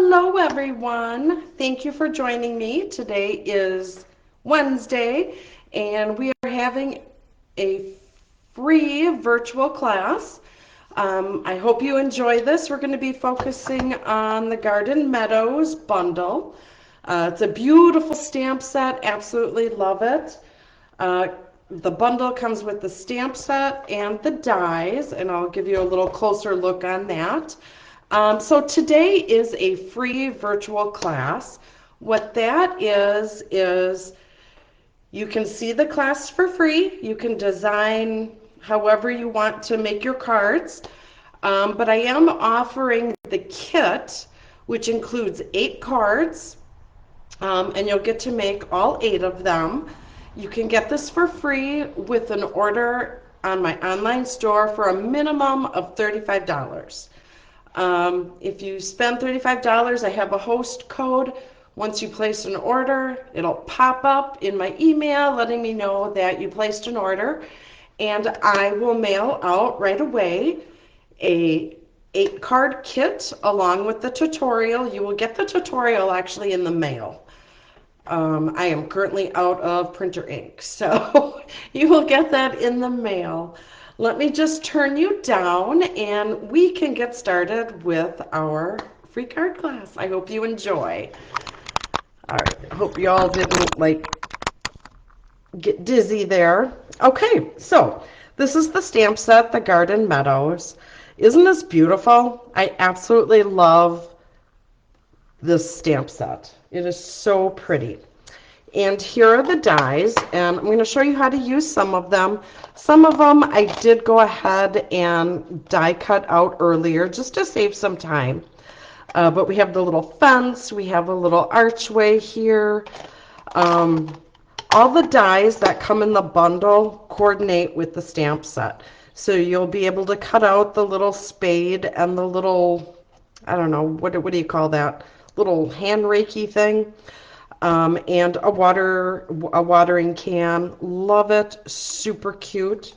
Hello, everyone. Thank you for joining me. Today is Wednesday, and we are having a free virtual class. I hope you enjoy this. We're going to be focusing on the Garden Meadows Bundle. It's a beautiful stamp set. Absolutely love it. Uh, the bundle comes with the stamp set and the dies, and I'll give you a little closer look on that. So today is a free virtual class. What that is you can see the class for free. You can design however you want to make your cards. But I am offering the kit, which includes 8 cards, and you'll get to make all 8 of them. You can get this for free with an order on my online store for a minimum of $35. If you spend $35, I have a host code. Once you place an order, it'll pop up in my email letting me know that you placed an order, and I will mail out right away a 8-card kit along with the tutorial. You will get the tutorial actually in the mail. I am currently out of printer ink, so you will get that in the mail. Let me just turn you down and we can get started with our free card class. I hope you enjoy. All right, hope you all didn't get dizzy there. Okay, so this is the stamp set, the Garden Meadows. Isn't this beautiful? I absolutely love this stamp set. It is so pretty. And here are the dies, and I'm going to show you how to use some of them. Some of them I did go ahead and die cut out earlier just to save some time. But we have the little fence, we have a little archway here. All the dies that come in the bundle coordinate with the stamp set. So you'll be able to cut out the little spade and the little, I don't know, what do you call that? Little hand rakey thing. And a watering can. Love it. Super cute.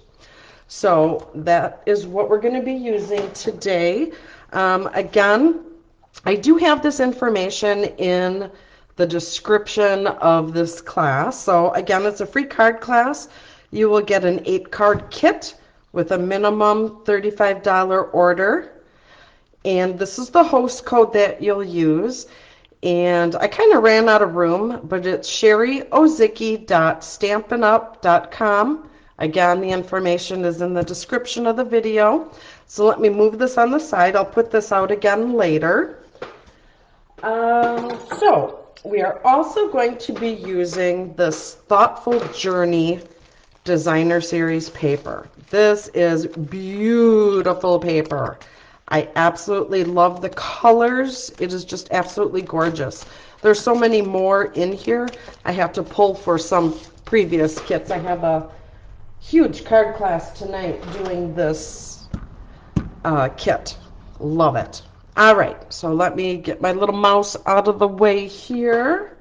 So that is what we're going to be using today. Again, I do have this information in the description of this class. So again, it's a free card class. You will get an 8-card kit with a minimum $35 order. And this is the host code that you'll use. And I kind of ran out of room, but it's sherryozicki.stampinup.com. Again, the information is in the description of the video. So let me move this on the side. I'll put this out again later. So we are also going to be using this Thoughtful Journey Designer Series paper. This is beautiful paper. I absolutely love the colors. It is just absolutely gorgeous. There's so many more in here. I have to pull for some previous kits. I have a huge card class tonight doing this kit. Love it. All right, so let me get my little mouse out of the way here.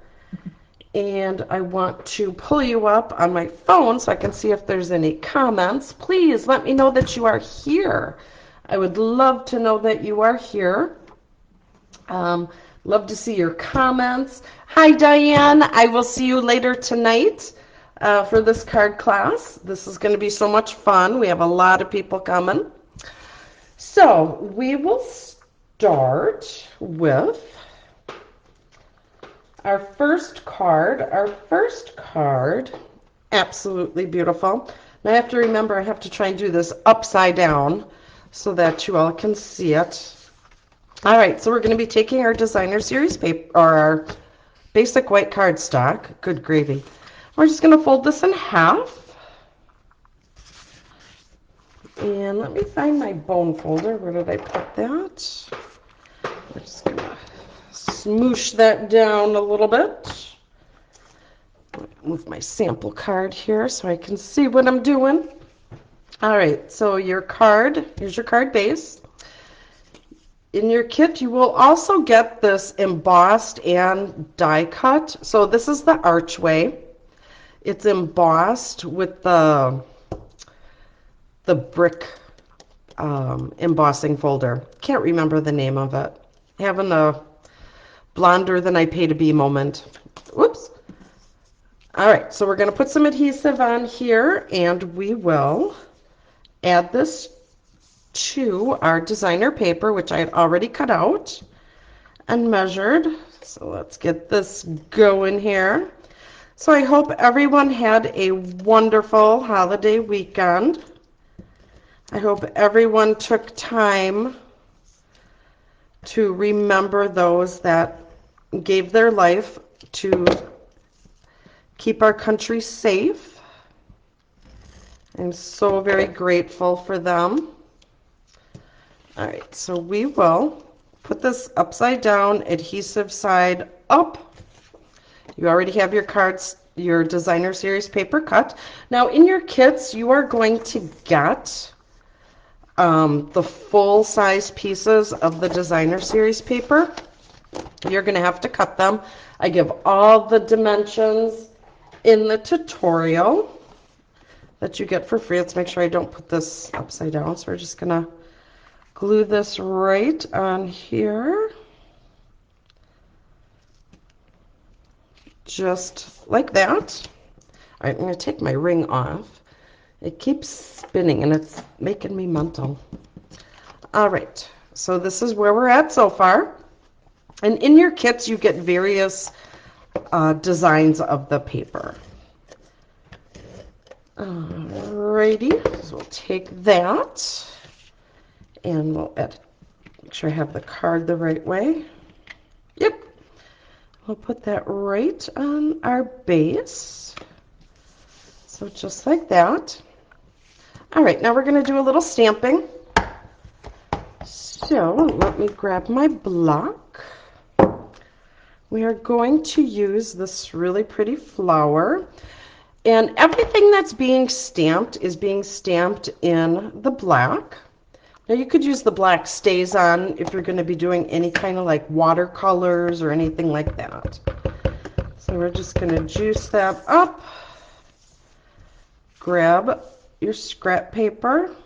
And I want to pull you up on my phone so I can see if there's any comments. Please let me know that you are here. I would love to know that you are here. Love to see your comments. Hi, Diane. I will see you later tonight for this card class. This is going to be so much fun. We have a lot of people coming. So we will start with our first card. Our first card, absolutely beautiful. Now I have to remember I have to try and do this upside down so that you all can see it. All right, so we're going to be taking our designer series paper, or our basic white cardstock. Good gravy. We're just going to fold this in half. And let me find my bone folder. Where did I put that? We're just going to smoosh that down a little bit. Move my sample card here so I can see what I'm doing. All right, so your card, here's your card base. In your kit, you will also get this embossed and die cut. So this is the archway. It's embossed with the brick embossing folder. Can't remember the name of it. Having a blonder than I pay to be moment. Whoops. All right, so we're going to put some adhesive on here, and we will add this to our designer paper, which I had already cut out and measured. So let's get this going here. So I hope everyone had a wonderful holiday weekend. I hope everyone took time to remember those that gave their life to keep our country safe. I'm so very grateful for them. All right, so we will put this upside down, adhesive side up. You already have your cards, your designer series paper cut. Now in your kits, you are going to get the full size pieces of the designer series paper. You're going to have to cut them. I give all the dimensions in the tutorial that you get for free. Let's make sure I don't put this upside down. So we're just going to glue this right on here. Just like that. All right, I'm going to take my ring off. It keeps spinning and it's making me mental. All right, so this is where we're at so far. And in your kits, you get various designs of the paper. Alrighty, so we'll take that and we'll make sure I have the card the right way. Yep. We'll put that right on our base. So just like that. All right, now we're going to do a little stamping. So let me grab my block. We are going to use this really pretty flower. And everything that's being stamped is being stamped in the black. Now you could use the black stays on if you're going to be doing any kind of like watercolors or anything like that. So we're just going to juice that up. Grab your scrap paper.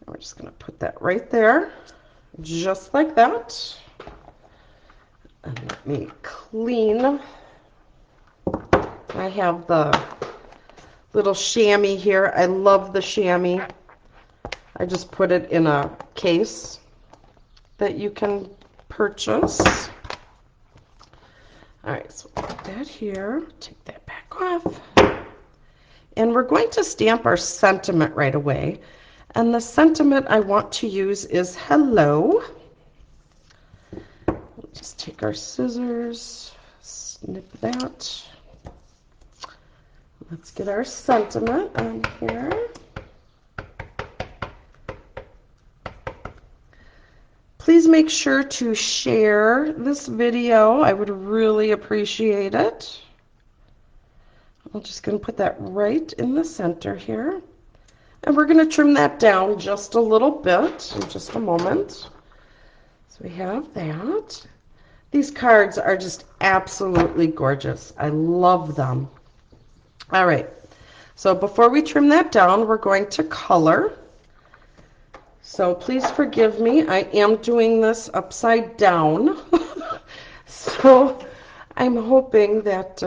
We're just going to put that right there, just like that. And let me clean. I have the little chamois here. I love the chamois. I just put it in a case that you can purchase. All right, so put that here. Take that back off. And we're going to stamp our sentiment right away. And the sentiment I want to use is hello. We'll just take our scissors, snip that. Let's get our sentiment on here. Please make sure to share this video. I would really appreciate it. I'm just going to put that right in the center here. And we're going to trim that down just a little bit in just a moment. So we have that. These cards are just absolutely gorgeous. I love them. All right. So before we trim that down, we're going to color. So please forgive me. I am doing this upside down. So I'm hoping that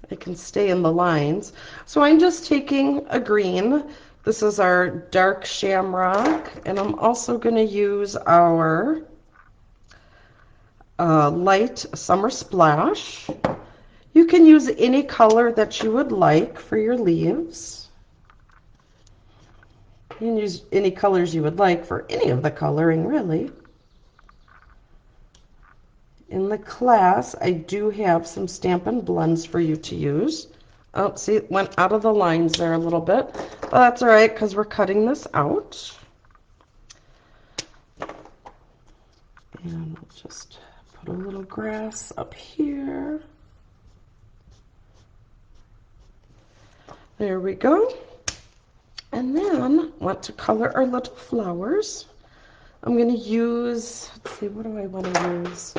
I can stay in the lines. So I'm just taking a green. This is our dark shamrock, and I'm also going to use our light summer splash. You can use any color that you would like for your leaves. You can use any colors you would like for any of the coloring, really. In the class, I do have some Stampin' blends for you to use. Oh, see, it went out of the lines there a little bit. But that's all right, because we're cutting this out. And we'll just put a little grass up here. There we go. And then want to color our little flowers. I'm going to use, let's see, what do I want to use?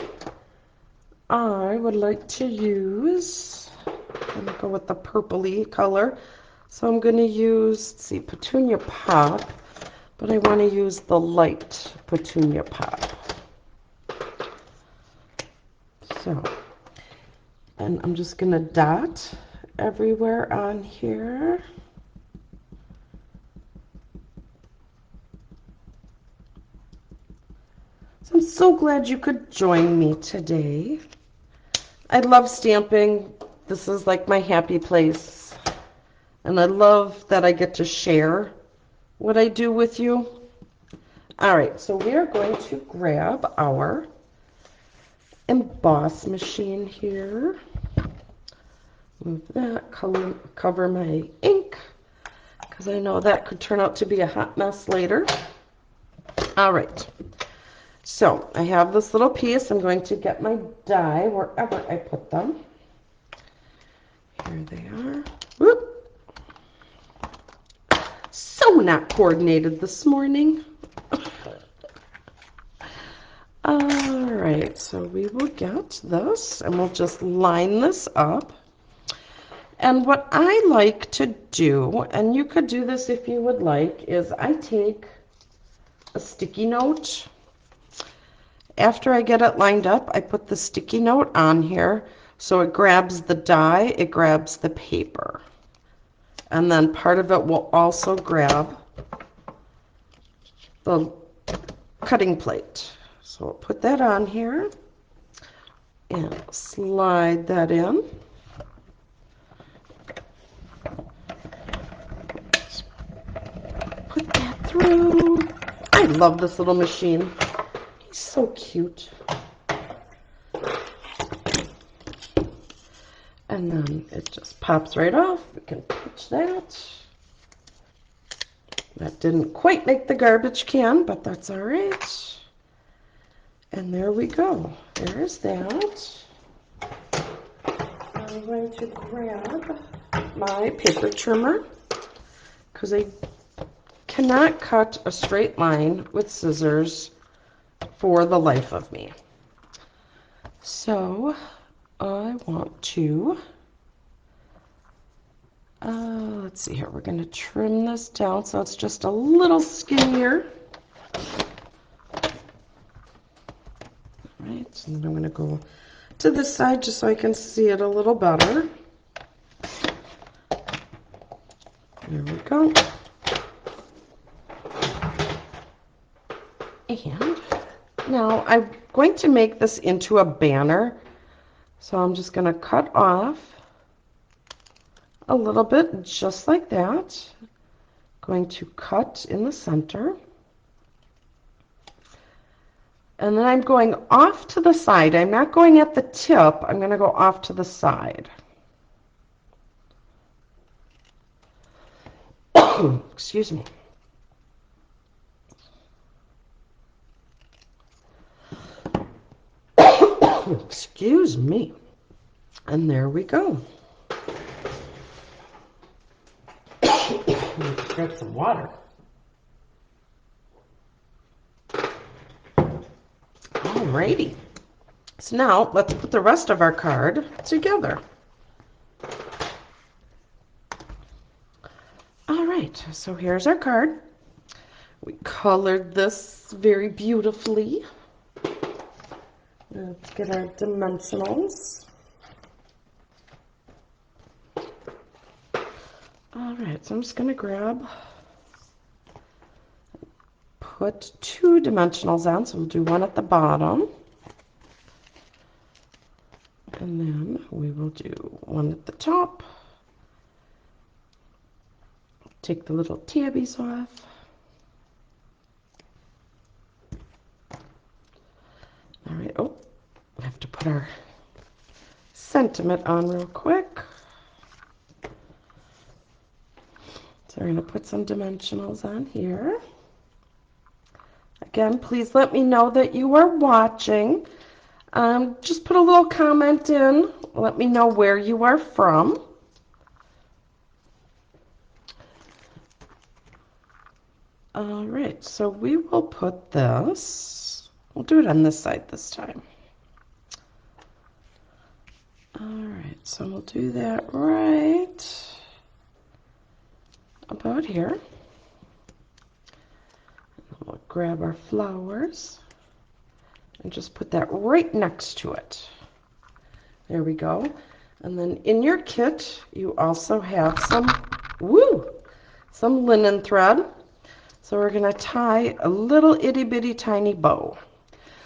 I would like to use, I'm going to go with the purpley color. So I'm going to use, let's see, Petunia Pop, but I want to use the light Petunia Pop. So, and I'm just going to dot everywhere on here. So I'm so glad you could join me today. I love stamping. This is like my happy place. And I love that I get to share what I do with you. All right, so we are going to grab our emboss machine here. Move that, cover my ink, because I know that could turn out to be a hot mess later. All right, so I have this little piece. I'm going to get my die wherever I put them. Here they are. Whoop. So not coordinated this morning. All right, so we will get this and we'll just line this up. And what I like to do, and you could do this if you would like, is I take a sticky note. After I get it lined up, I put the sticky note on here so it grabs the die, it grabs the paper. And then part of it will also grab the cutting plate. So I'll put that on here and slide that in. Put that through. I love this little machine. He's so cute. And then it just pops right off. We can pitch that. That didn't quite make the garbage can, but that's all right. And there we go. There's that. I'm going to grab my paper trimmer because I cannot cut a straight line with scissors for the life of me. So I want to, let's see here, we're going to trim this down so it's just a little skinnier. All right, so then I'm going to go to this side just so I can see it a little better. There we go. And now I'm going to make this into a banner. So I'm just going to cut off a little bit just like that. Going to cut in the center. And then I'm going off to the side. I'm not going at the tip. I'm going to go off to the side. Excuse me. Excuse me. And there we go. Let's grab some water. Alrighty. So now let's put the rest of our card together. Alright, so here's our card. We colored this very beautifully. Let's get our dimensionals. Alright, so I'm just going to put 2 dimensionals on, so we'll do one at the bottom. And then we will do one at the top. Take the little tabbies off. Alright, oh, I have to put our sentiment on real quick. So we're going to put some dimensionals on here. Again, please let me know that you are watching. Just put a little comment in. Let me know where you are from. All right, so we will put this. We'll do it on this side this time. All right, so we'll do that right about here. We'll grab our flowers and just put that right next to it. There we go. And then in your kit, you also have some linen thread. So we're going to tie a little itty bitty tiny bow.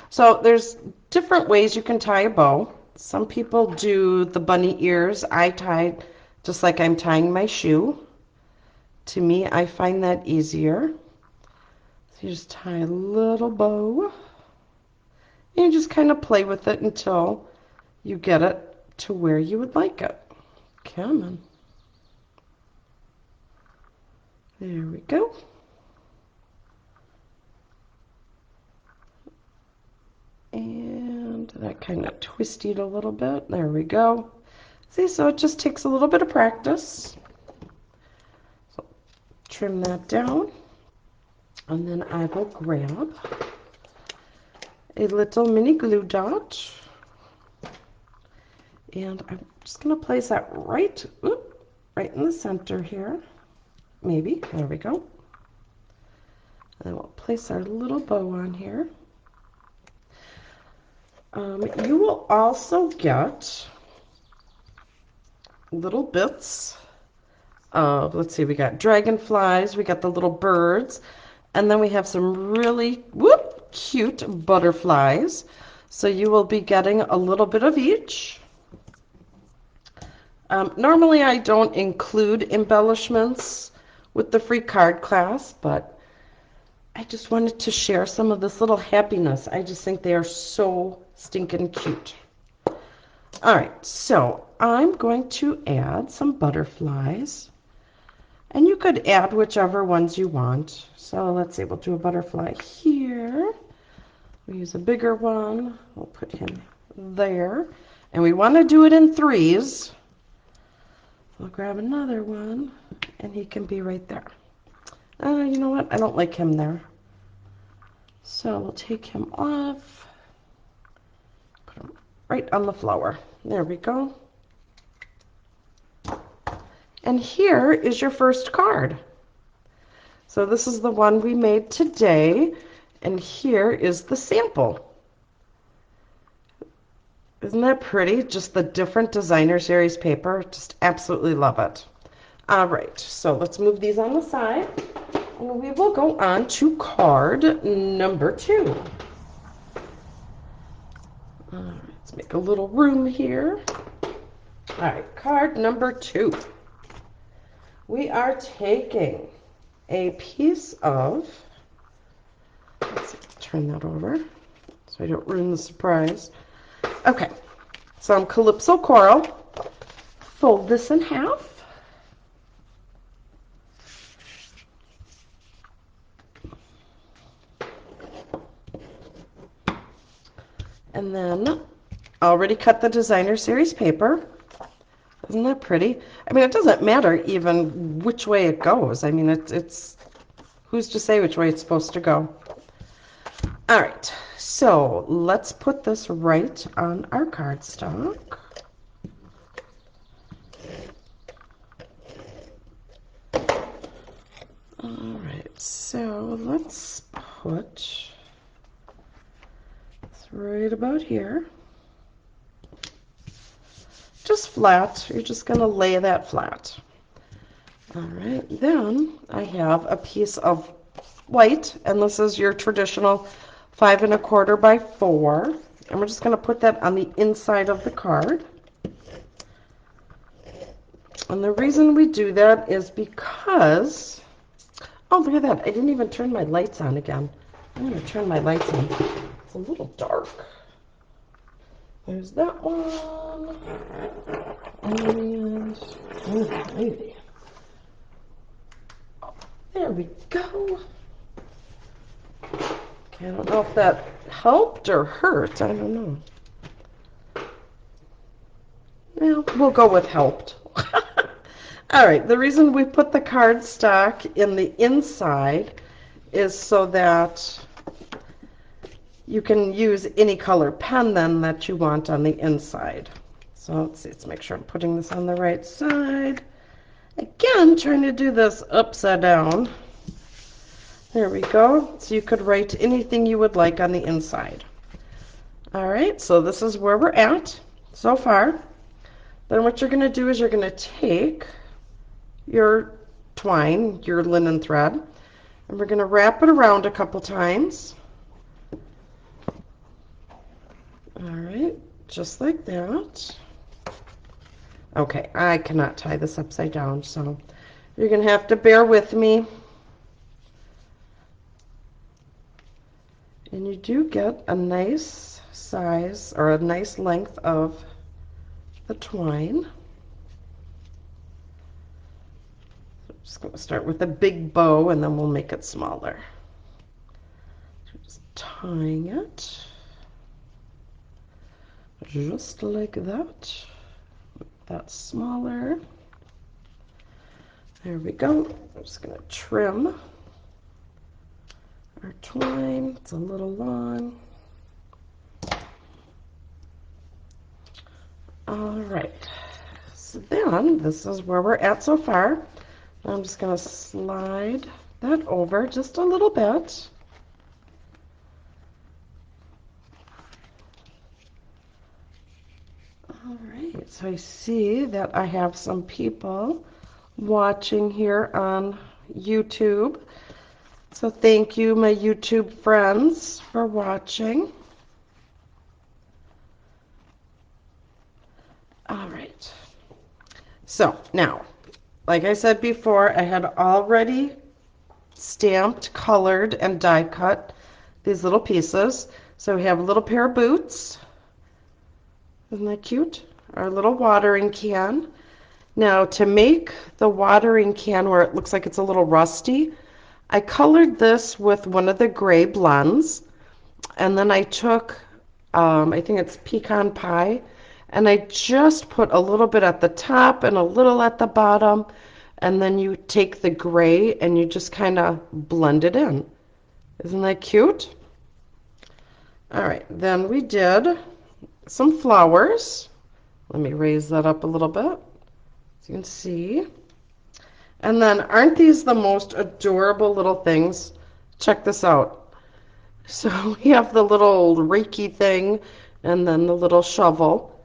So there's different ways you can tie a bow. Some people do the bunny ears. I tie just like I'm tying my shoe. To me, I find that easier. So you just tie a little bow. And you just kind of play with it until you get it to where you would like it. Come on. There we go. And that kind of twisted a little bit. There we go. See, so it just takes a little bit of practice. So trim that down. And then I will grab a little mini glue dot. And I'm just going to place that right in the center here. Maybe. There we go. And then we'll place our little bow on here. You will also get little bits of, let's see, we got dragonflies, we got the little birds, and then we have some really cute butterflies. So you will be getting a little bit of each. Normally I don't include embellishments with the free card class, but I just wanted to share some of this little happiness. I just think they are so stinking cute. All right, so I'm going to add some butterflies. And you could add whichever ones you want. So let's see, we'll do a butterfly here. We'll use a bigger one. We'll put him there. And we want to do it in threes. We'll grab another one, and he can be right there. You know what? I don't like him there. So we'll take him off. Put him right on the flower. There we go. And here is your first card. So this is the one we made today, and here is the sample. Isn't that pretty? Just the different designer series paper. Just absolutely love it. All right, so let's move these on the side, and we will go on to card number 2. All right, let's make a little room here. All right, card number 2. We are taking a piece of, let's see, turn that over so I don't ruin the surprise. Okay, some Calypso Coral. Fold this in half. And then already cut the designer series paper. Isn't that pretty? I mean, it doesn't matter even which way it goes. I mean, it's who's to say which way it's supposed to go? All right, so let's put this right on our cardstock. All right, so let's put this right about here. Just flat. You're just going to lay that flat. All right, then I have a piece of white, and this is your traditional 5 1/4 by 4, and we're just going to put that on the inside of the card. And the reason we do that is because, oh, look at that, I didn't even turn my lights on again. I'm going to turn my lights on. It's a little dark. There's that one, and maybe. There we go. Okay, I don't know if that helped or hurt. I don't know. Well, we'll go with helped. All right, the reason we put the cardstock in the inside is so that you can use any color pen then that you want on the inside. So let's see, let's make sure I'm putting this on the right side. Again, trying to do this upside down. There we go. So you could write anything you would like on the inside. All right, so this is where we're at. so far. Then what you're going to do is you're going to take your twine, your linen thread, and we're going to wrap it around a couple times. All right, just like that. Okay, I cannot tie this upside down, so you're going to have to bear with me. And you do get a nice size or a nice length of the twine. I'm just going to start with a big bow and then we'll make it smaller. So just tying it just like that. That's smaller. There we go. I'm just going to trim our twine. It's a little long. All right. So then this is where we're at so far. I'm just going to slide that over just a little bit. All right. So I see that I have some people watching here on YouTube. So thank you, my YouTube friends, for watching. All right. So now, like I said before, I had already stamped, colored, and die cut these little pieces. So we have a little pair of boots. Isn't that cute? Our little watering can. Now to make the watering can where it looks like it's a little rusty, I colored this with one of the gray blends, and then I took, I think it's pecan pie, and I just put a little bit at the top and a little at the bottom, and then you take the gray and you just kind of blend it in. Isn't that cute? All right, then we did some flowers. Let me raise that up a little bit so you can see. And then aren't these the most adorable little things? Check this out. So we have the little Reiki thing and then the little shovel.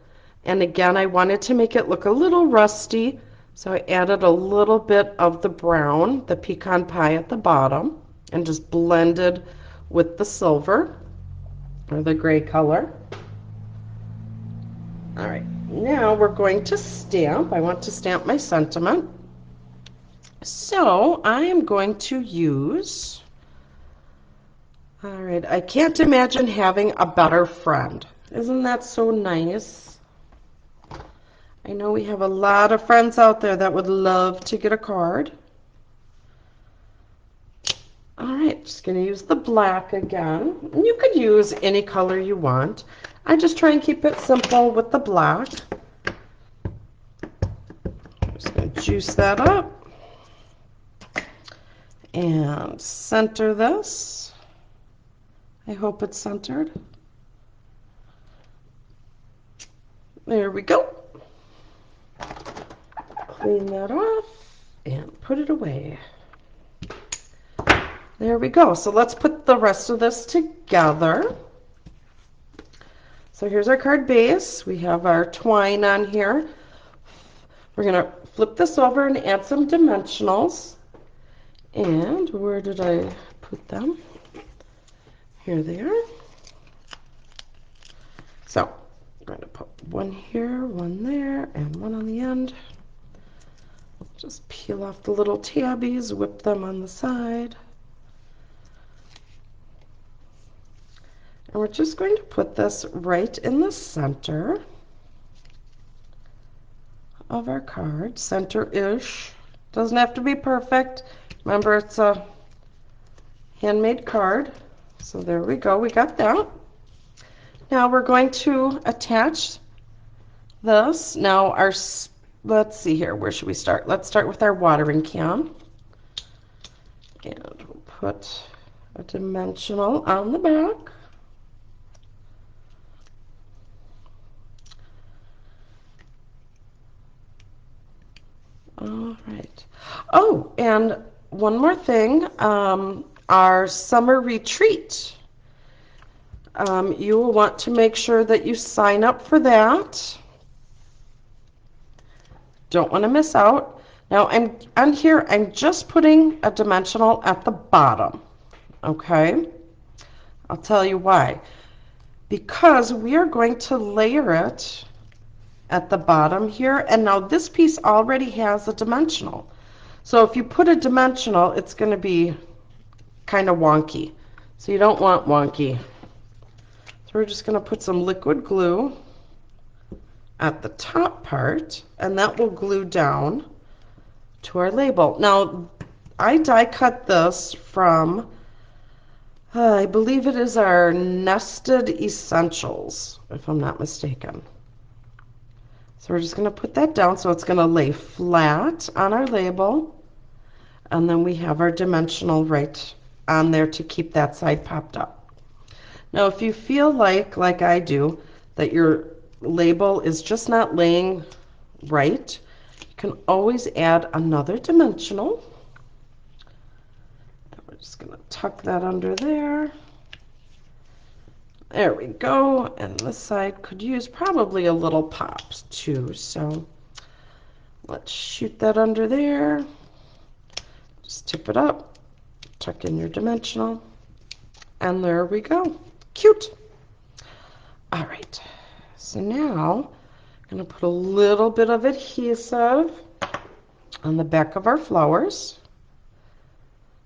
And again, I wanted to make it look a little rusty, so I added a little bit of the brown, the pecan pie at the bottom, and just blended with the silver or the gray color. All right, now we're going to stamp. I want to stamp my sentiment. So I am going to use, all right, I can't imagine having a better friend. Isn't that so nice? I know we have a lot of friends out there that would love to get a card. All right, just going to use the black again. And you could use any color you want. I just try and keep it simple with the black. Just going to juice that up. And center this. I hope it's centered. There we go. Clean that off and put it away. There we go. So let's put the rest of this together. So here's our card base. We have our twine on here. We're going to flip this over and add some dimensionals. And where did I put them? Here they are. So I'm going to put one here, one there, and one on the end. Just peel off the little tabbies, whip them on the side. And we're just going to put this right in the center of our card, center-ish. Doesn't have to be perfect. Remember, it's a handmade card. So there we go, we got that. Now we're going to attach this. Now let's see here, where should we start? Let's start with our watering can. And we'll put a dimensional on the back. All right. Oh, and one more thing. Our summer retreat. You will want to make sure that you sign up for that. Don't want to miss out. Now I'm on here, I'm just putting a dimensional at the bottom. Okay? I'll tell you why. Because we are going to layer it at the bottom here, and now this piece already has a dimensional. So if you put a dimensional, it's going to be kind of wonky. So you don't want wonky. So we're just going to put some liquid glue at the top part, and that will glue down to our label. Now, I die cut this from, I believe it is our Nested Essentials, if I'm not mistaken. So we're just going to put that down so it's going to lay flat on our label, and then we have our dimensional right on there to keep that side popped up. Now, if you feel like I do, that your label is just not laying right, you can always add another dimensional. We're just going to tuck that under there. There we go. And this side could use probably a little pop too. So let's shoot that under there. Just tip it up, tuck in your dimensional, and there we go. Cute. All right. So now I'm going to put a little bit of adhesive on the back of our flowers.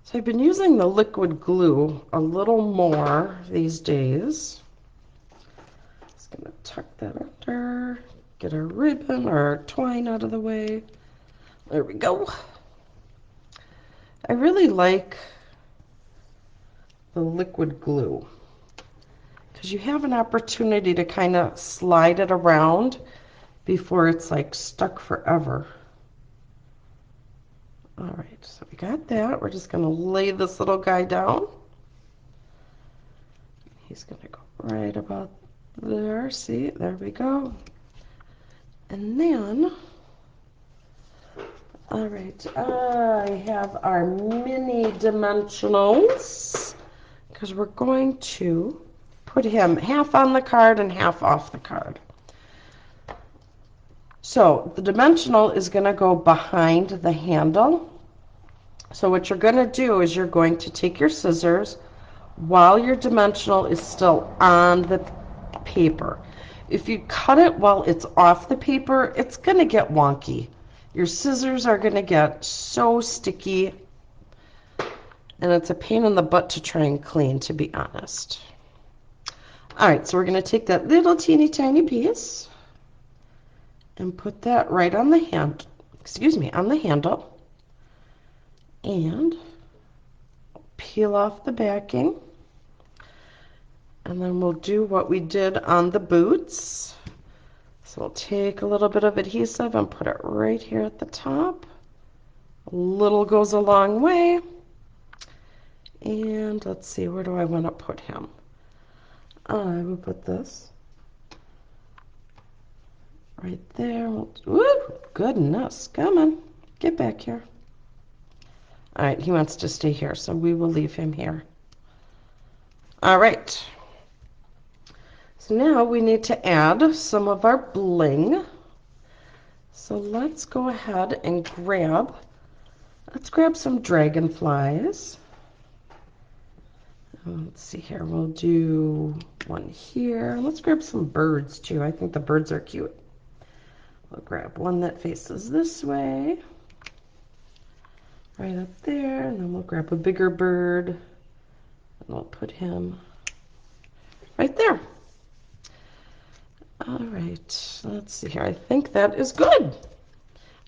So I've been using the liquid glue a little more these days. Just going to tuck that under, get our ribbon or our twine out of the way. There we go. I really like the liquid glue because you have an opportunity to kind of slide it around before it's like stuck forever. All right, so we got that. We're just going to lay this little guy down. He's going to go right about there. See, there we go. And then, all right, I have our mini dimensionals because we're going to put him half on the card and half off the card. So the dimensional is going to go behind the handle. So what you're going to do is you're going to take your scissors while your dimensional is still on the paper. If you cut it while it's off the paper, it's going to get wonky. Your scissors are going to get so sticky, and it's a pain in the butt to try and clean, to be honest. All right, so we're going to take that little teeny tiny piece and put that right on the on the handle. And peel off the backing, and then we'll do what we did on the boots. So we'll take a little bit of adhesive and put it right here at the top. A little goes a long way. And let's see, where do I want to put him? I will put this right there. Woo, goodness, come on, get back here. All right, he wants to stay here, so we will leave him here. All right. So now we need to add some of our bling. So let's go ahead and grab some dragonflies. Let's see here, we'll do one here. Let's grab some birds too. I think the birds are cute. We'll grab one that faces this way. Right up there, and then we'll grab a bigger bird, and we'll put him right there. All right, let's see here. I think that is good.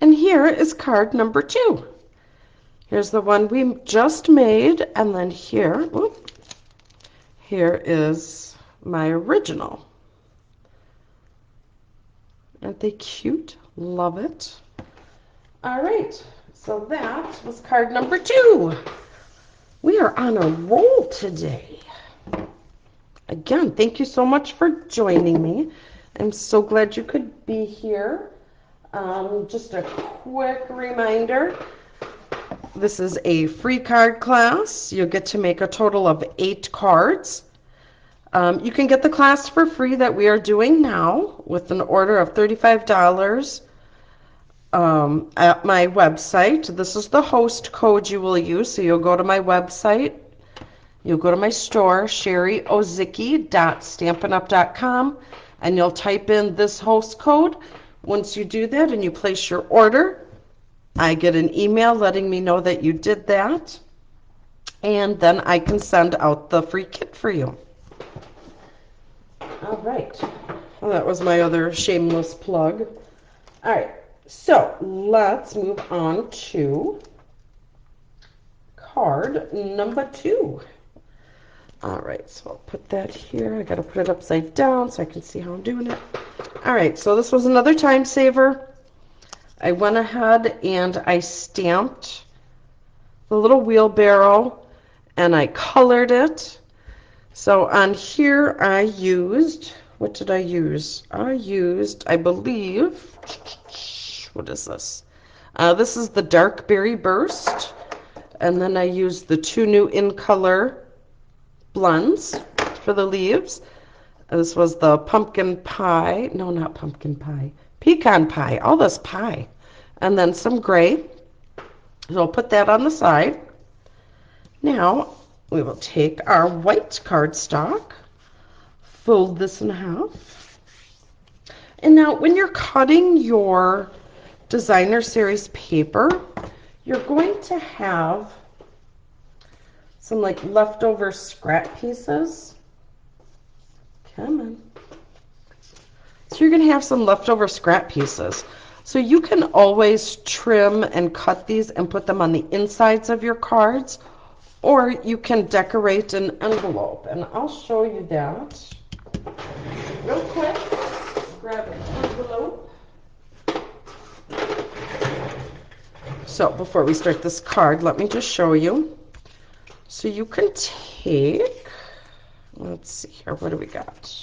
And here is card number 2. Here's the one we just made, and then here is my original. Aren't they cute? Love it. All right. So that was card number 2. We are on a roll today. Again, thank you so much for joining me. I'm so glad you could be here. Just a quick reminder, this is a free card class. You'll get to make a total of 8 cards. You can get the class for free that we are doing now with an order of $35 at my website. This is the host code you will use. So you'll go to my website, you'll go to my store, sherryozicki.stampinup.com, and you'll type in this host code. Once you do that and you place your order, I get an email letting me know that you did that, and then I can send out the free kit for you. All right. Well, that was my other shameless plug. All right. So let's move on to card number 2. All right. So I'll put that here. I got to put it upside down so I can see how I'm doing it. All right. So this was another time saver. I went ahead and I stamped the little wheelbarrow and I colored it. So on here I used, what did I use? I believe, what is this? This is the Dark Berry Burst. And then I used the 2 new in color blends for the leaves. This was the pumpkin pie. No, not pumpkin pie. Pecan pie. All this pie. And then some gray. So I'll put that on the side. Now we will take our white cardstock, fold this in half. And now when you're cutting your designer series paper, you're going to have some like leftover scrap pieces. Come on. So you're going to have some leftover scrap pieces. So you can always trim and cut these and put them on the insides of your cards, or you can decorate an envelope. And I'll show you that real quick. Grab an envelope. So before we start this card, let me just show you. So you can take, let's see here, what do we got?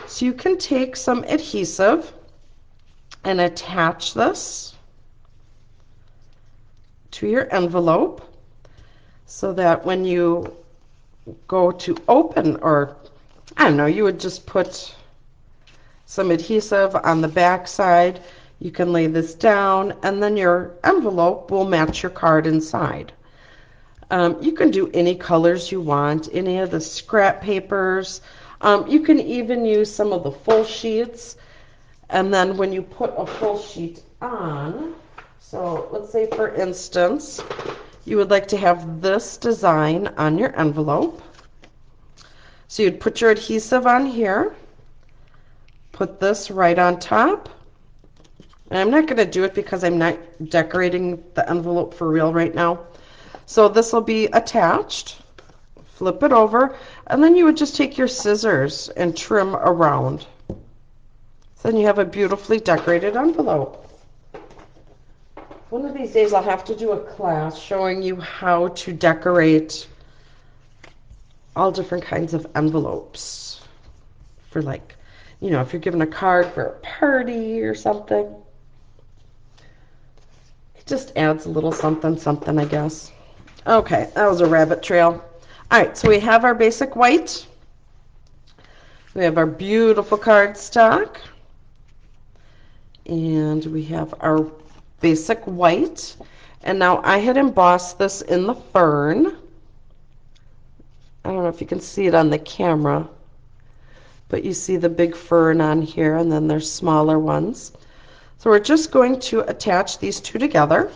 So you can take some adhesive and attach this to your envelope so that when you go to open, or I don't know, you would just put some adhesive on the back side. You can lay this down and then your envelope will match your card inside. You can do any colors you want, any of the scrap papers. You can even use some of the full sheets. And then when you put a full sheet on, so let's say for instance, you would like to have this design on your envelope. So you'd put your adhesive on here, put this right on top. And I'm not going to do it because I'm not decorating the envelope for real right now. So this will be attached, flip it over, and then you would just take your scissors and trim around. Then you have a beautifully decorated envelope. One of these days I'll have to do a class showing you how to decorate all different kinds of envelopes for, like, you know, if you're giving a card for a party or something. It just adds a little something, something, I guess. Okay, that was a rabbit trail. All right, so we have our basic white. We have our beautiful cardstock. And we have our basic white. And now I had embossed this in the fern. I don't know if you can see it on the camera, but you see the big fern on here, and then there's smaller ones. So we're just going to attach these two together.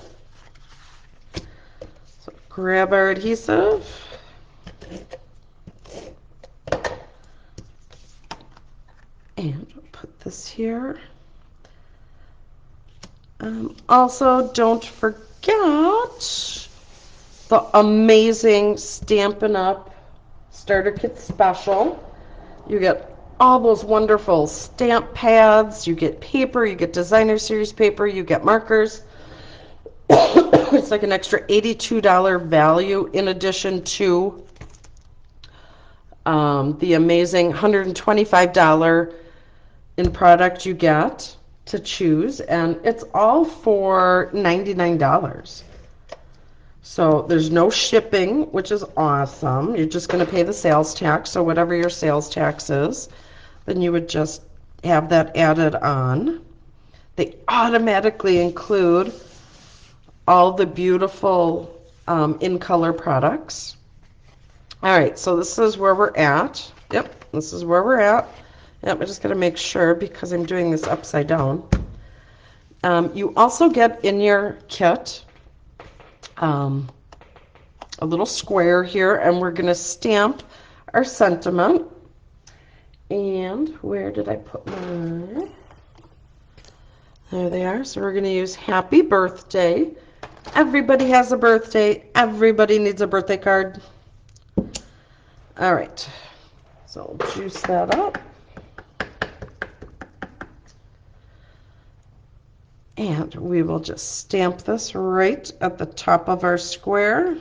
So grab our adhesive. And put this here. Also, don't forget the amazing Stampin' Up! Starter Kit Special. You get all those wonderful stamp pads, you get paper, you get designer series paper, you get markers. It's like an extra $82 value in addition to the amazing $125 in product you get to choose, and it's all for $99. So there's no shipping, which is awesome. You're just going to pay the sales tax. So whatever your sales tax is, then you would just have that added on. They automatically include all the beautiful in-color products. All right, so this is where we're at. Yep, this is where we're at. Yep, I'm just going to make sure because I'm doing this upside down. You also get in your kit a little square here, and we're going to stamp our sentiment. And where did I put mine? There they are. So we're going to use happy birthday. Everybody has a birthday. Everybody needs a birthday card. All right. So juice that up. And we will just stamp this right at the top of our square.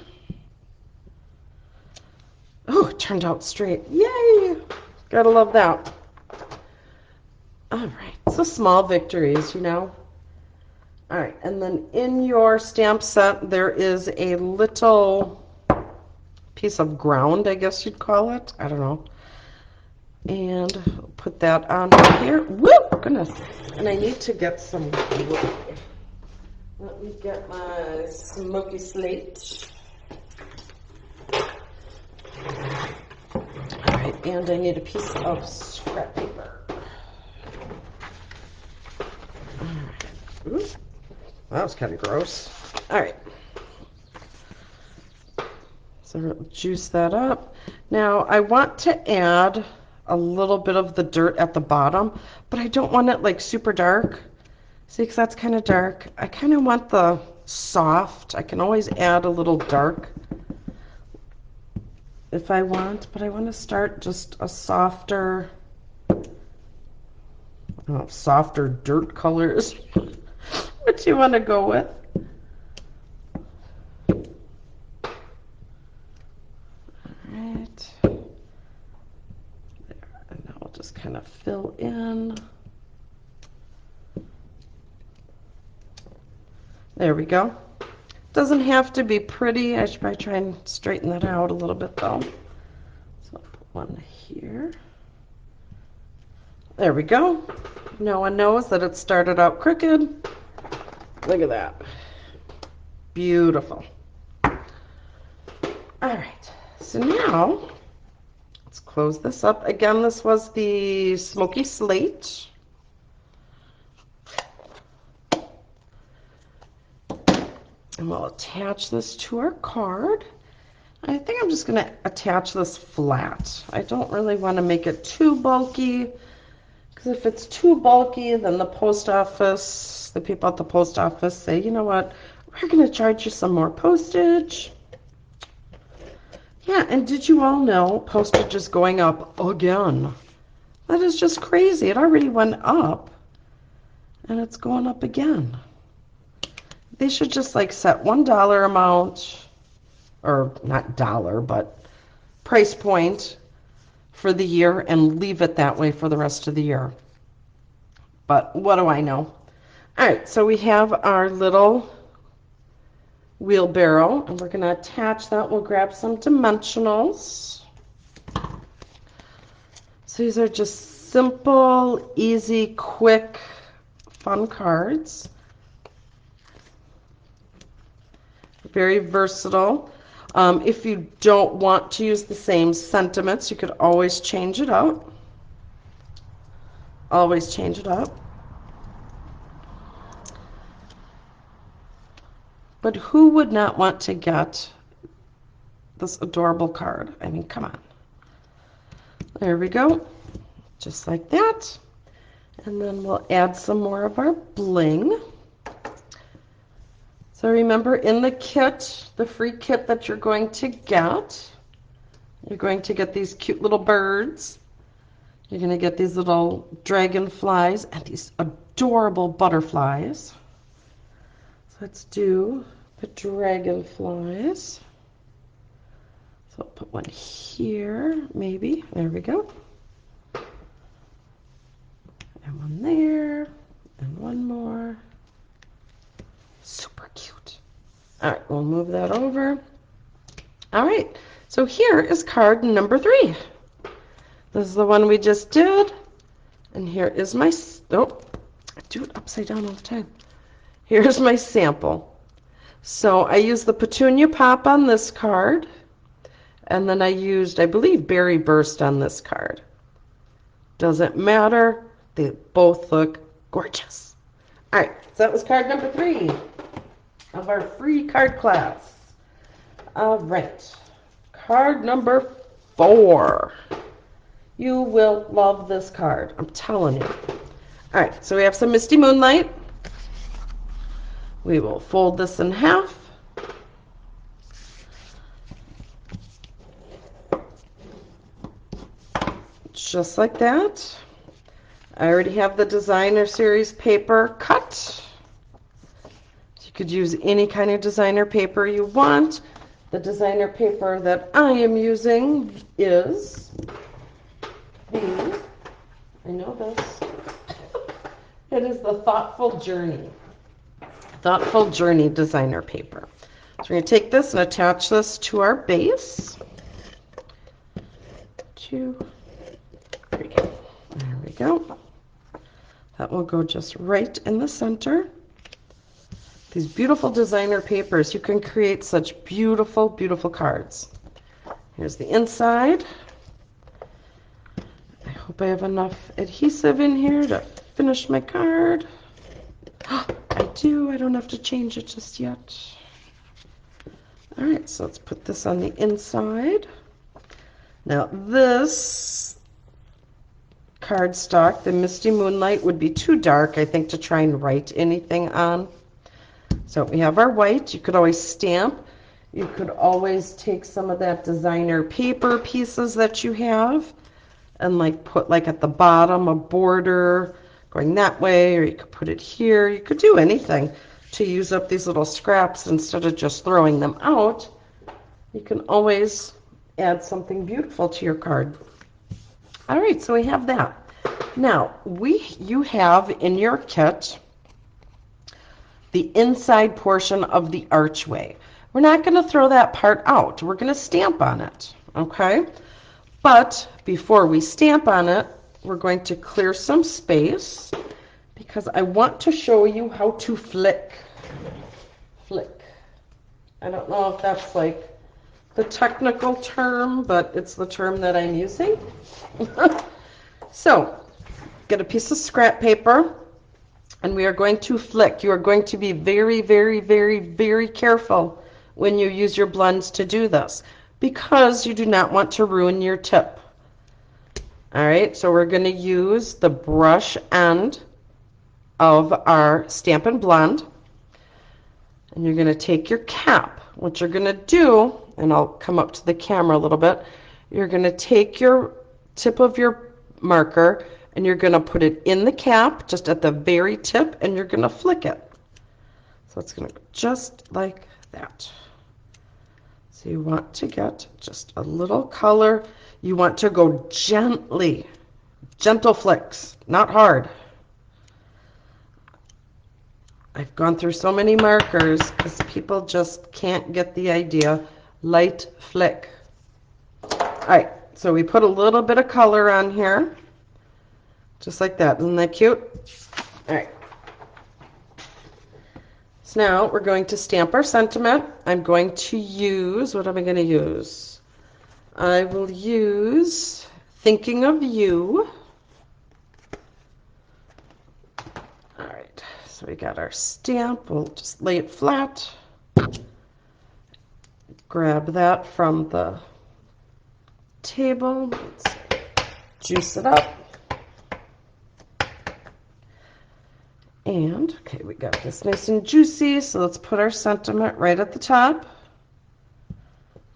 Oh, it turned out straight. Yay! Gotta love that. All right. So small victories, you know. All right. And then in your stamp set, there is a little piece of ground, I guess you'd call it. I don't know. And put that on here. Whoop! Goodness. And I need to get some wood. Let me get my smoky slate. All right, and I need a piece of scrap paper. All right. Ooh, that was kind of gross. All right. So juice that up. Now I want to add a little bit of the dirt at the bottom, but I don't want it like super dark. See, because that's kind of dark. I kind of want the soft. I can always add a little dark if I want, but I want to start just a softer, softer dirt colors. What you want to go with? Alright. There, and now we'll just kind of fill in. There we go. Doesn't have to be pretty. I should probably try and straighten that out a little bit though. So I'll put one here. There we go. No one knows that it started out crooked. Look at that. Beautiful. All right. So now let's close this up. Again, this was the smoky slate. And we'll attach this to our card. I think I'm just going to attach this flat. I don't really want to make it too bulky, because if it's too bulky, then the post office, the people at the post office say, you know what, we're going to charge you some more postage. Yeah, and did you all know postage is going up again? That is just crazy. It already went up, and it's going up again. They should just like set $1 amount, or not dollar, but price point for the year and leave it that way for the rest of the year. But what do I know? All right, so we have our little wheelbarrow, and we're going to attach that. We'll grab some dimensionals. So these are just simple, easy, quick, fun cards. Very versatile. If you don't want to use the same sentiments, you could always change it up. Always change it up. But who would not want to get this adorable card? I mean, come on. There we go. Just like that. And then we'll add some more of our bling. So remember, in the kit, the free kit that you're going to get these cute little birds. You're going to get these little dragonflies and these adorable butterflies. So let's do the dragonflies. So I'll put one here, maybe. There we go. And one there, and one more. Super cute. All right, we'll move that over. All right, so here is card number 3. This is the one we just did. And here is my, oh, I do it upside down all the time. Here's my sample. So I used the Petunia Pop on this card. And then I used, I believe, Berry Burst on this card. Doesn't matter. They both look gorgeous. All right, so that was card number 3 of our free card class. All right, card number 4. You will love this card, I'm telling you. All right, so we have some Misty Moonlight. We will fold this in half. Just like that. I already have the designer series paper cut. You could use any kind of designer paper you want. The designer paper that I am using is the, I know this, it is the Thoughtful Journey designer paper. So we're going to take this and attach this to our base. 2, 3. There we go. That will go just right in the center. These beautiful designer papers, you can create such beautiful, beautiful cards. Here's the inside. I hope I have enough adhesive in here to finish my card. I do, I don't have to change it just yet. All right, so let's put this on the inside. Now this cardstock, the Misty Moonlight, would be too dark, I think, to try and write anything on. So we have our white. You could always stamp. You could always take some of that designer paper pieces that you have and like put like at the bottom a border going that way, or you could put it here. You could do anything to use up these little scraps instead of just throwing them out. You can always add something beautiful to your card. All right, so we have that. Now, you have in your kit the inside portion of the archway. We're not going to throw that part out. We're going to stamp on it, okay? But before we stamp on it, we're going to clear some space because I want to show you how to flick. Flick. I don't know if that's like the technical term, but it's the term that I'm using. So, get a piece of scrap paper, and we are going to flick. You are going to be very, very, very, very careful when you use your blends to do this because you do not want to ruin your tip. All right, so we're going to use the brush end of our Stampin' Blend, and you're going to take your cap. What you're going to do, and I'll come up to the camera a little bit, you're going to take your tip of your marker and you're going to put it in the cap just at the very tip, and you're going to flick it. So it's going to go just like that. So you want to get just a little color. You want to go gently, gentle flicks, not hard. I've gone through so many markers because people just can't get the idea. Light flick. All right, so we put a little bit of color on here. Just like that. Isn't that cute? All right. So now we're going to stamp our sentiment. I'm going to use, what am I going to use? I will use Thinking of You. All right. So we got our stamp. We'll just lay it flat. Grab that from the table. Let's juice it up. And, okay, we got this nice and juicy, so let's put our sentiment right at the top.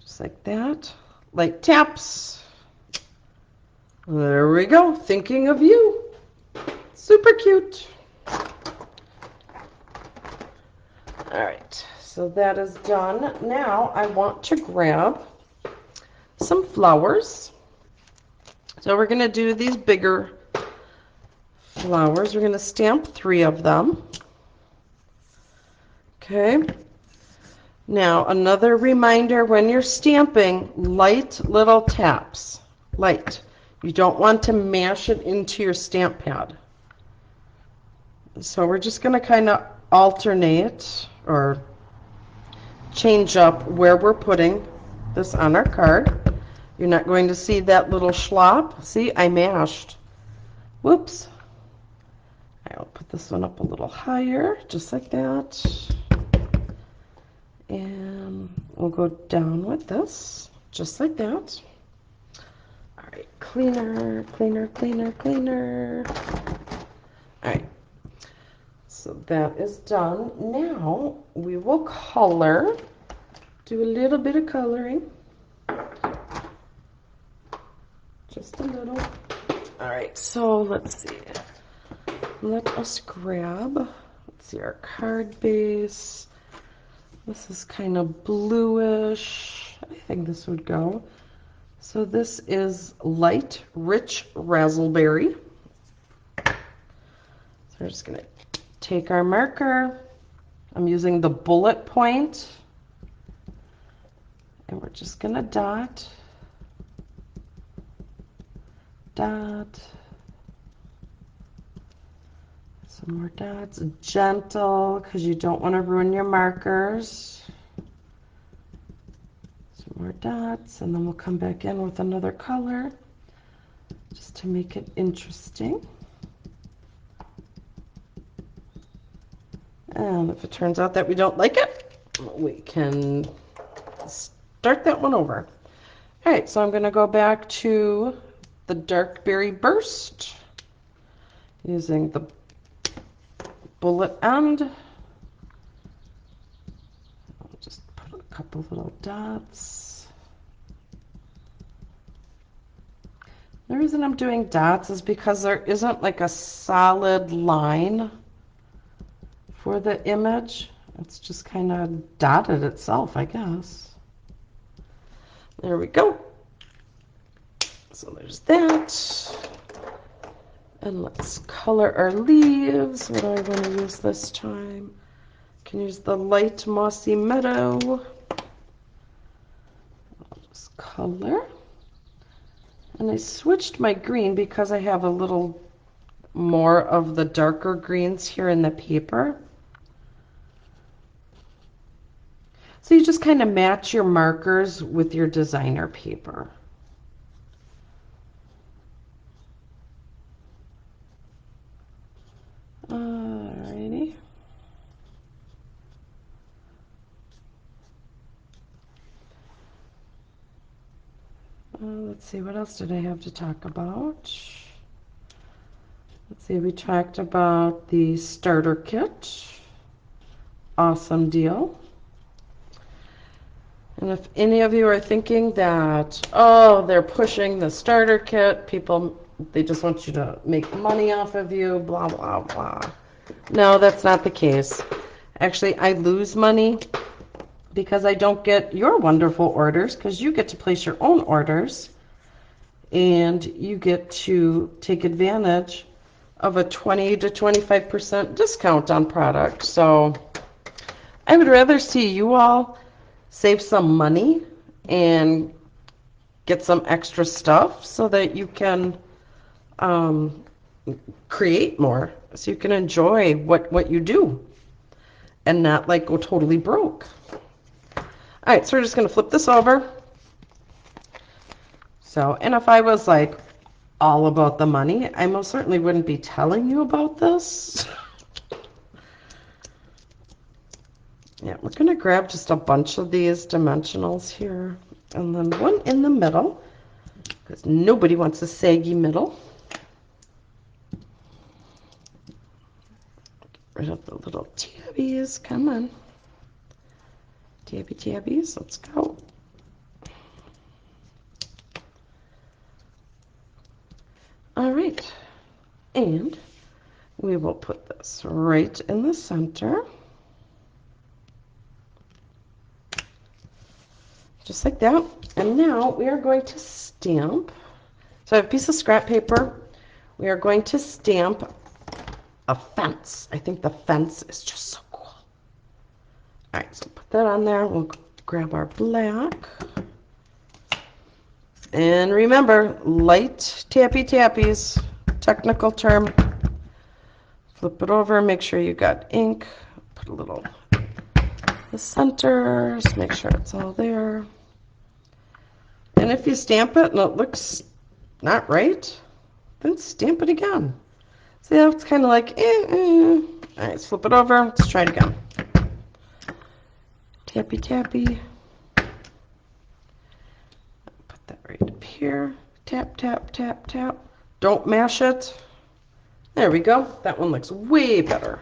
Just like that. Light taps. There we go. Thinking of You. Super cute. All right, so that is done. Now I want to grab some flowers. So we're going to do these bigger flowers. We're going to stamp 3 of them. Okay. Now, another reminder when you're stamping, light little taps. Light. You don't want to mash it into your stamp pad. So we're just going to kind of alternate or change up where we're putting this on our card. You're not going to see that little schlop. See, I mashed. Whoops. I'll put this one up a little higher, just like that. And we'll go down with this, just like that. All right, cleaner, cleaner, cleaner, cleaner. All right, so that is done. Now we will color, do a little bit of coloring. Just a little. All right, so let's see. Let us grab, let's see, our card base. This is kind of bluish. I think this would go. So this is light, rich raspberry. So we're just going to take our marker. I'm using the bullet point. And we're just going to dot, dot. Some more dots, gentle, because you don't want to ruin your markers. Some more dots, and then we'll come back in with another color, just to make it interesting. And if it turns out that we don't like it, we can start that one over. All right, so I'm going to go back to the dark berry burst, using the bullet end. I'll just put a couple little dots. The reason I'm doing dots is because there isn't like a solid line for the image. It's just kind of dotted itself, I guess. There we go. So there's that. And let's color our leaves. What do I want to use this time? I can use the light mossy meadow. I'll just color. And I switched my green because I have a little more of the darker greens here in the paper. So you just kind of match your markers with your designer paper. Alrighty. Let's see, what else did I have to talk about? Let's see, we talked about the starter kit. Awesome deal. And if any of you are thinking that, oh, they're pushing the starter kit, people, they just want you to make money off of you, blah, blah, blah. No, that's not the case. Actually, I lose money because I don't get your wonderful orders, because you get to place your own orders and you get to take advantage of a 20 to 25% discount on product. So I would rather see you all save some money and get some extra stuff so that you can create more, so you can enjoy what you do and not like go totally broke. All right, so we're just going to flip this over. So, and if I was like all about the money, I most certainly wouldn't be telling you about this. Yeah, we're going to grab just a bunch of these dimensionals here, and then one in the middle, because nobody wants a saggy middle. Get rid of the little tabbies. Come on. Tabby tabbies, let's go. All right, and we will put this right in the center. Just like that. And now we are going to stamp. So I have a piece of scrap paper. We are going to stamp a fence. I think the fence is just so cool. All right, so put Put that on there. We'll grab our black. And remember, light tappy tappies, technical term. Flip it over, make sure you got ink. Put a little the centers, make sure it's all there. And if you stamp it and it looks not right, then stamp it again. See, that's kind of like, All right, let's flip it over. Let's try it again. Tappy, tappy. Put that right up here. Tap, tap, tap, tap. Don't mash it. There we go. That one looks way better.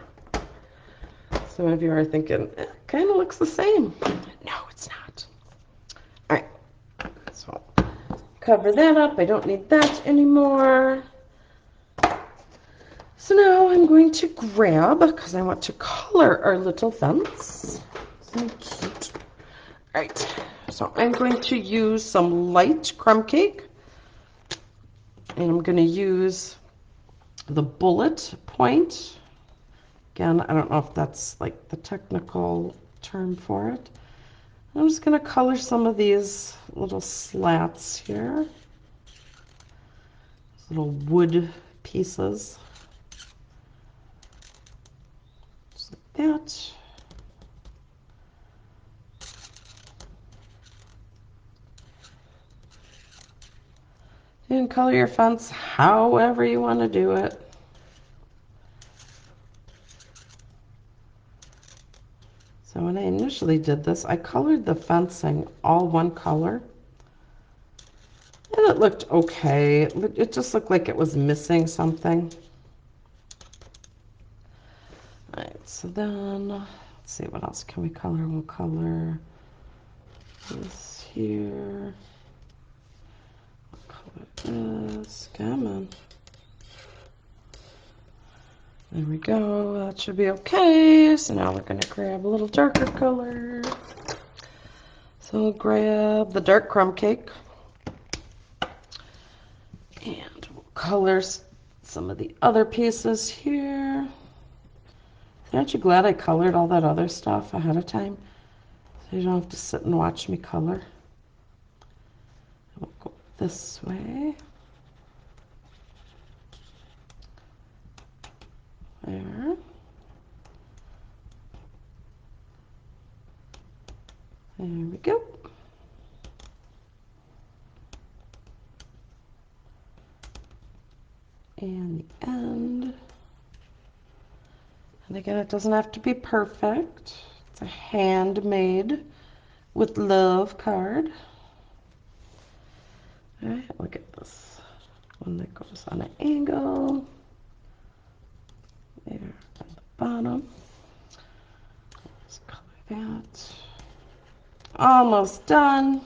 Some of you are thinking, it kind of looks the same. No, it's not. All right. So cover that up. I don't need that anymore. So now I'm going to grab, because I want to color our little fence. So cute. All right. So I'm going to use some light crumb cake. And I'm going to use the bullet point. Again, I don't know if that's like the technical term for it. I'm just going to color some of these little slats here. Little wood pieces. Just like that. You can color your fence however you want to do it. So when I initially did this, I colored the fencing all one color. And it looked okay. It just looked like it was missing something. All right, so then, let's see, what else can we color? We'll color this here. This, come on. There we go, that should be okay. So now we're gonna grab a little darker color. So we'll grab the dark crumb cake. And we'll color some of the other pieces here. Aren't you glad I colored all that other stuff ahead of time? So you don't have to sit and watch me color. We'll go this way. There. There we go. And the end. And again, it doesn't have to be perfect. It's a handmade with love card. All right, look at this one that goes on an angle. There at the bottom. Let's color that. Almost done.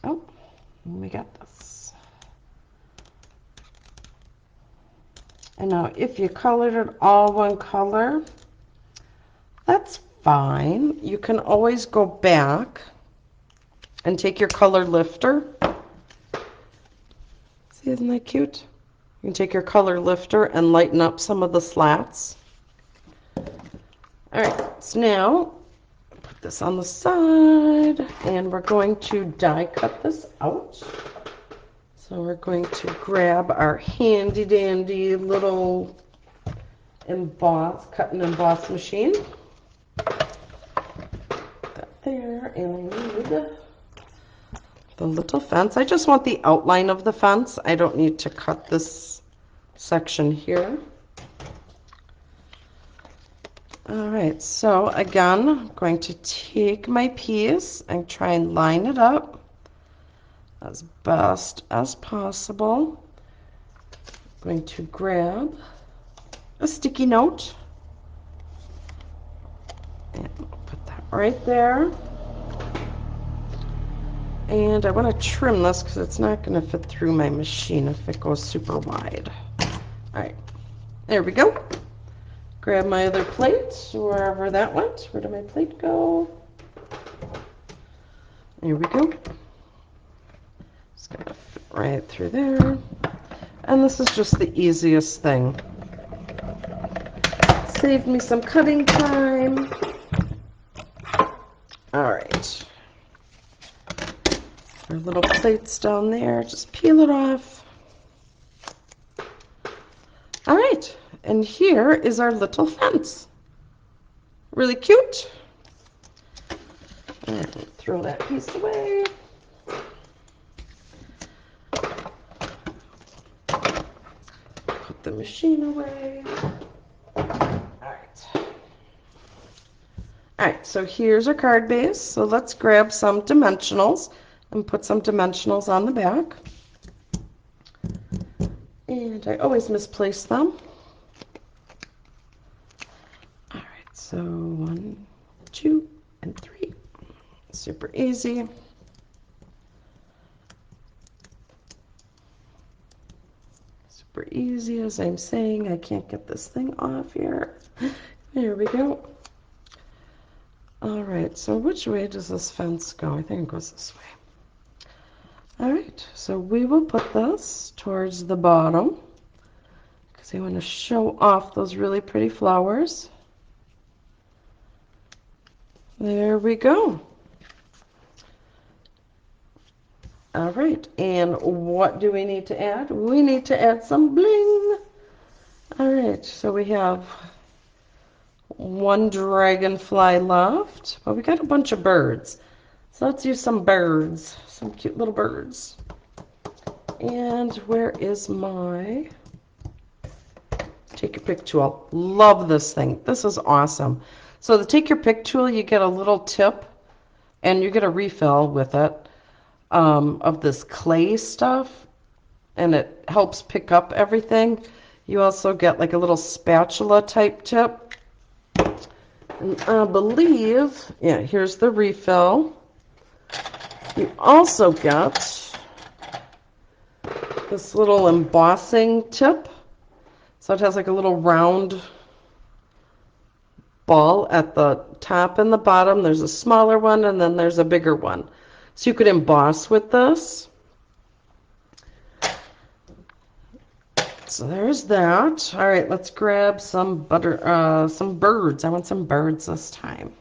Oh, we got this. And now if you colored it all one color, that's fine. You can always go back and take your color lifter. See, isn't that cute? You can take your color lifter and lighten up some of the slats. All right, so now put this on the side and we're going to die cut this out. So we're going to grab our handy dandy little cut and emboss machine. Put that there, and I need the little fence. I just want the outline of the fence. I don't need to cut this section here. All right, so again, I'm going to take my piece and try and line it up as best as possible. I'm going to grab a sticky note and put that right there. And I want to trim this because it's not going to fit through my machine if it goes super wide. All right, there we go. Grab my other plate, wherever that went. Where did my plate go? There we go. It's going to fit right through there. And this is just the easiest thing. saved me some cutting time. All right. Our little plates down there, just peel it off. All right, and here is our little fence. Really cute. And throw that piece away. Put the machine away. All right, so here's our card base. So let's grab some dimensionals and put some dimensionals on the back. And I always misplace them. All right, so 1, 2, and 3. Super easy. Super easy, as I'm saying. I can't get this thing off here. There we go. All right, so which way does this fence go? I think it goes this way. All right, so we will put this towards the bottom because I want to show off those really pretty flowers. There we go. All right, and what do we need to add? We need to add some bling. All right, so we have one dragonfly left, but we got a bunch of birds. So let's use some birds, some cute little birds. And where is my take your pick tool? Love this thing. This is awesome. So the take your pick tool, you get a little tip and you get a refill with it of this clay stuff, and it helps pick up everything. You also get like a little spatula type tip. And I believe, yeah, here's the refill. You also get this little embossing tip. So it has like a little round ball at the top and the bottom. There's a smaller one and then there's a bigger one. So you could emboss with this. So there's that. All right, let's grab some some birds. I want some birds this time.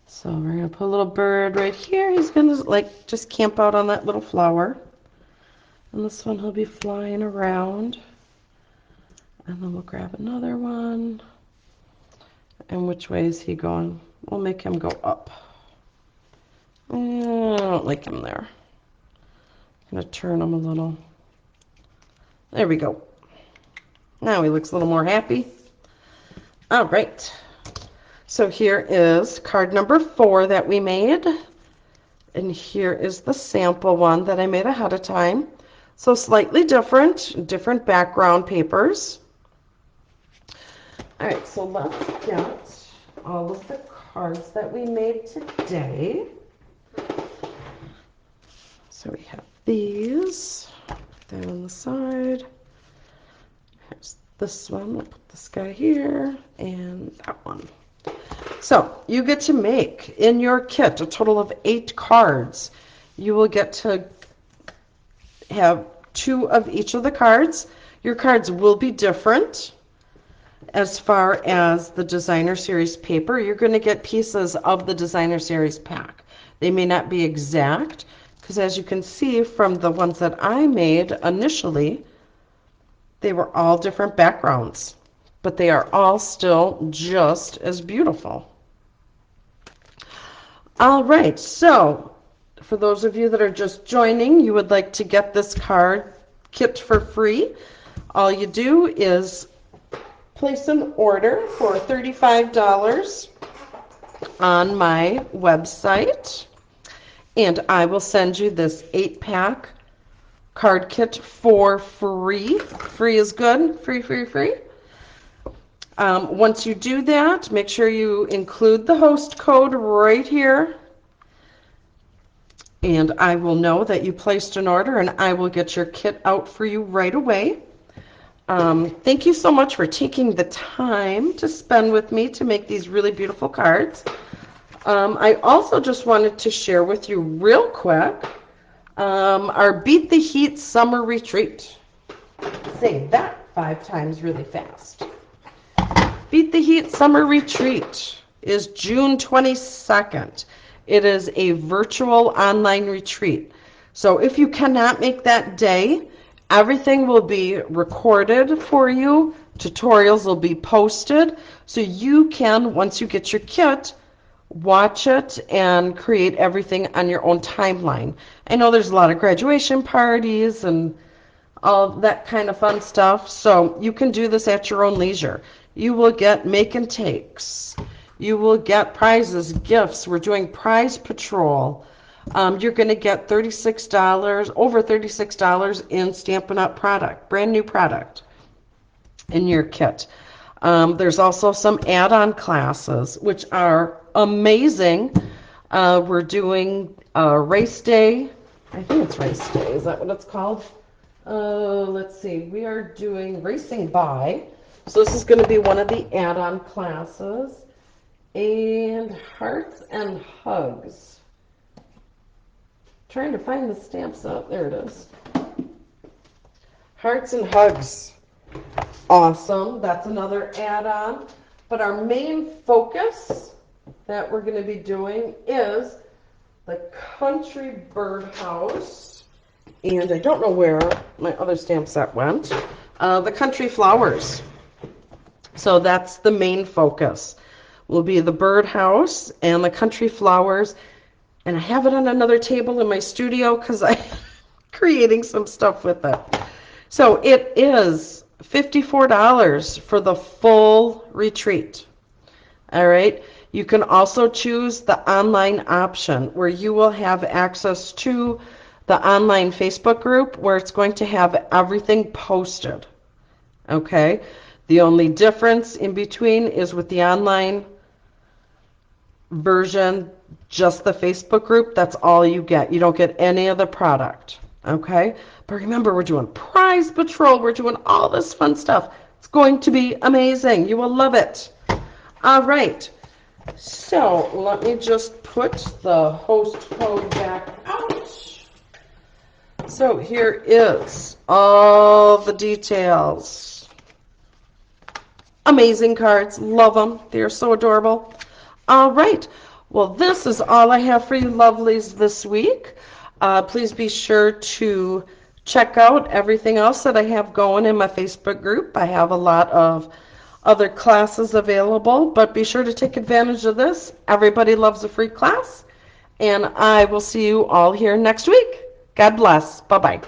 So we're gonna put a little bird right here. He's gonna like just camp out on that little flower. And this one he'll be flying around. And then we'll grab another one. And which way is he going? We'll make him go up. I don't like him there. I'm gonna turn him a little. There we go. Now he looks a little more happy. All right. So here is card number 4 that we made. And here is the sample one that I made ahead of time. So slightly different background papers. All right, so let's get all of the cards that we made today. So we have these, put that on the side. Here's this one, we'll put this guy here, and that one. So you get to make in your kit a total of 8 cards. You will get to have 2 of each of the cards. Your cards will be different as far as the designer series paper. You're going to get pieces of the designer series pack. They may not be exact, because as you can see from the ones that I made initially, they were all different backgrounds, but they are all still just as beautiful. All right, so for those of you that are just joining, you would like to get this card kit for free. All you do is place an order for $35 on my website, and I will send you this 8-pack card kit for free. Free is good. Free, free, free. Once you do that, make sure you include the host code right here, and I will know that you placed an order, and I will get your kit out for you right away. Thank you so much for taking the time to spend with me to make these really beautiful cards. I also just wanted to share with you real quick our Beat the Heat Summer Retreat. Say that 5 times really fast. Beat the Heat Summer Retreat is June 22nd. It is a virtual online retreat. So if you cannot make that day, everything will be recorded for you. Tutorials will be posted. So you can, once you get your kit, watch it and create everything on your own timeline. I know there's a lot of graduation parties and all that kind of fun stuff, so you can do this at your own leisure. You will get make and takes. You will get prizes, gifts. We're doing prize patrol. You're going to get $36, over $36 in Stampin' Up! Product, brand new product in your kit. There's also some add-on classes, which are amazing. We're doing race day. I think it's race day. Is that what it's called? Let's see. We are doing racing by. So this is going to be one of the add-on classes. And hearts and hugs. Trying to find the stamps up. There it is. Hearts and hugs. Awesome. That's another add-on. But our main focus that we're going to be doing is the country birdhouse. And I don't know where my other stamp set went. The country flowers. So that's the main focus. Will be the birdhouse and the country flowers. And I have it on another table in my studio because I'm creating some stuff with it. So it is $54 for the full retreat. All right. You can also choose the online option where you will have access to the online Facebook group where it's going to have everything posted. Okay. The only difference in between is with the online version, just the Facebook group, that's all you get. You don't get any of the product. Okay? But remember, we're doing prize patrol. We're doing all this fun stuff. It's going to be amazing. You will love it. All right. So let me just put the host code back out. So here is all the details. Amazing cards. Love them. They're so adorable. All right. Well, this is all I have for you lovelies this week. Please be sure to check out everything else that I have going in my Facebook group. I have a lot of other classes available, but be sure to take advantage of this. Everybody loves a free class, and I will see you all here next week. God bless. Bye-bye.